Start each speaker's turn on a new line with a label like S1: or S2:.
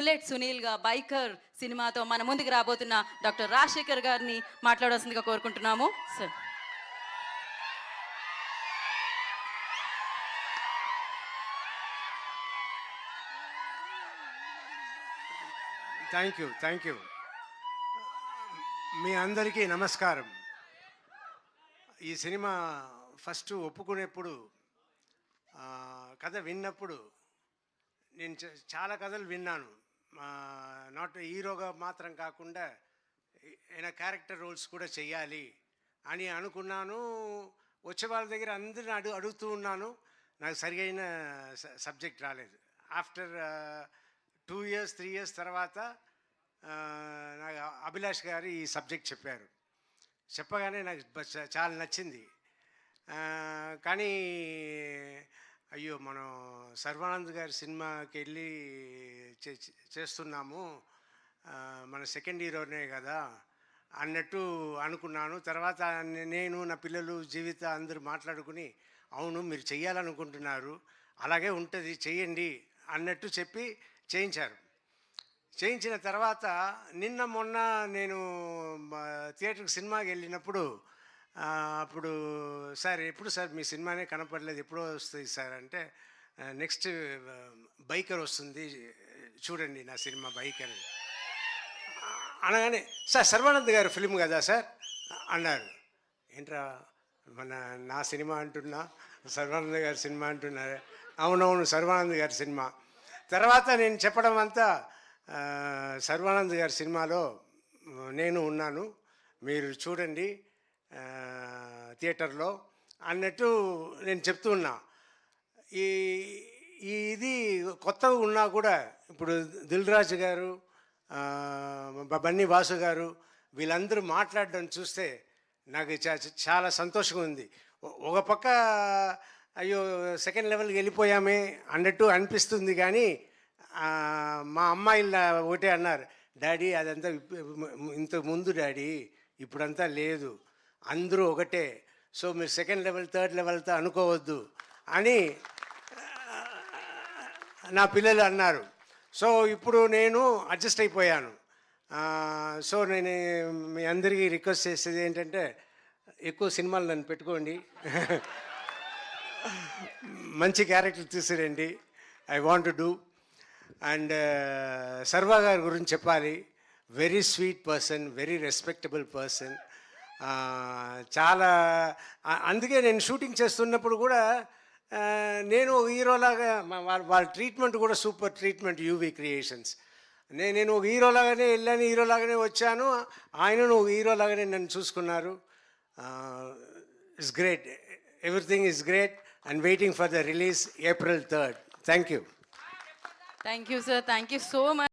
S1: Bullet సునీల్గా biker సినిమాతో మన ముందుకు రాబోతున్న డాక్టర్ రాజశేఖర్ గారిని మాట్లాడాల్సిందిగా కోరుకుంటున్నాము సార్.
S2: Thank you. మీ అందరికీ నమస్కారం. ఈ సినిమా ఫస్ట్ ఒప్పుకునేప్పుడు కథ విన్నప్పుడు నేను చాలా కథలు విన్నాను. నాట్ హీరోగా మాత్రం కాకుండా ఏదైనా క్యారెక్టర్ రోల్స్ కూడా చెయ్యాలి అని అనుకున్నాను. వచ్చే వాళ్ళ దగ్గర అందరిని అడుగుతూ ఉన్నాను. నాకు సరిగైన సబ్జెక్ట్ రాలేదు. ఆఫ్టర్ 2 years 3 years తర్వాత నాకు అభిలాష్ గారు ఈ సబ్జెక్ట్ చెప్పారు. చెప్పగానే నాకు చాలా నచ్చింది. కానీ అయ్యో, మనం సర్వానంద్ గారి సినిమాకి వెళ్ళి చేస్తున్నాము, మన సెకండ్ హీరోనే కదా అన్నట్టు అనుకున్నాను. తర్వాత నేను నా పిల్లలు జీవిత అందరూ మాట్లాడుకుని, అవును మీరు చెయ్యాలనుకుంటున్నారు, అలాగే ఉంటుంది చెయ్యండి అన్నట్టు చెప్పి చేయించారు. చేయించిన తర్వాత నిన్న మొన్న నేను థియేటర్కి సినిమాకి వెళ్ళినప్పుడు అప్పుడు సార్ ఎప్పుడు సార్ మీ సినిమానే కనపడలేదు, ఎప్పుడో వస్తుంది సార్ అంటే, నెక్స్ట్ బైకర్ వస్తుంది చూడండి నా సినిమా బైకర్ అనగానే, సార్ సర్వానంద్ గారి ఫిల్మ్ కదా సార్ అన్నారు. ఏంట్రా నా సినిమా అంటున్నా, సర్వానంద్ గారి సినిమా అంటున్నారు. అవునవును సర్వానంద్ గారి సినిమా. తర్వాత నేను చెప్పడం అంతా, సర్వానంద్ గారి సినిమాలో నేను ఉన్నాను, మీరు చూడండి థియేటర్లో అన్నట్టు నేను చెప్తూ ఉన్నా. ఇది కొత్తగా ఉన్నా కూడా ఇప్పుడు దిల్ రాజు గారు, బన్నీ వాసు గారు వీళ్ళందరూ మాట్లాడడం చూస్తే నాకు చాలా సంతోషంగా ఉంది. ఒక పక్క అయ్యో సెకండ్ లెవెల్కి వెళ్ళిపోయామే అన్నట్టు అనిపిస్తుంది. కానీ మా అమ్మాయిల ఒకటే అన్నారు, డాడీ అదంతా ఇంతకు ముందు డాడీ, ఇప్పుడంతా లేదు, అందరూ ఒకటే, సో మీరు సెకండ్ లెవెల్ థర్డ్ లెవెల్తో అనుకోవద్దు అని నా పిల్లలు అన్నారు. సో ఇప్పుడు నేను అడ్జస్ట్ అయిపోయాను. సో నేను మీ అందరికీ రిక్వెస్ట్ చేసేది ఏంటంటే, ఎక్కువ సినిమాలు నన్ను పెట్టుకోండి, మంచి క్యారెక్టర్ తీసుకురండి, I want to do. And Sarva గారి గురించి చెప్పాలి, very sweet person, very respectable person. చాలా అందుకే నేను షూటింగ్ చేస్తున్నప్పుడు కూడా నేను హీరోలాగా వాళ్ళ ట్రీట్మెంట్ కూడా సూపర్ ట్రీట్మెంట్, యూవీ క్రియేషన్స్. నేను ఒక హీరోలాగానే వెళ్ళాను, హీరోలాగానే వచ్చాను, ఆయనను ఒక హీరోలాగానే నన్ను చూసుకున్నారు. It's great, everything is great and waiting for the release April 3rd. Thank you
S1: sir, thank you so much.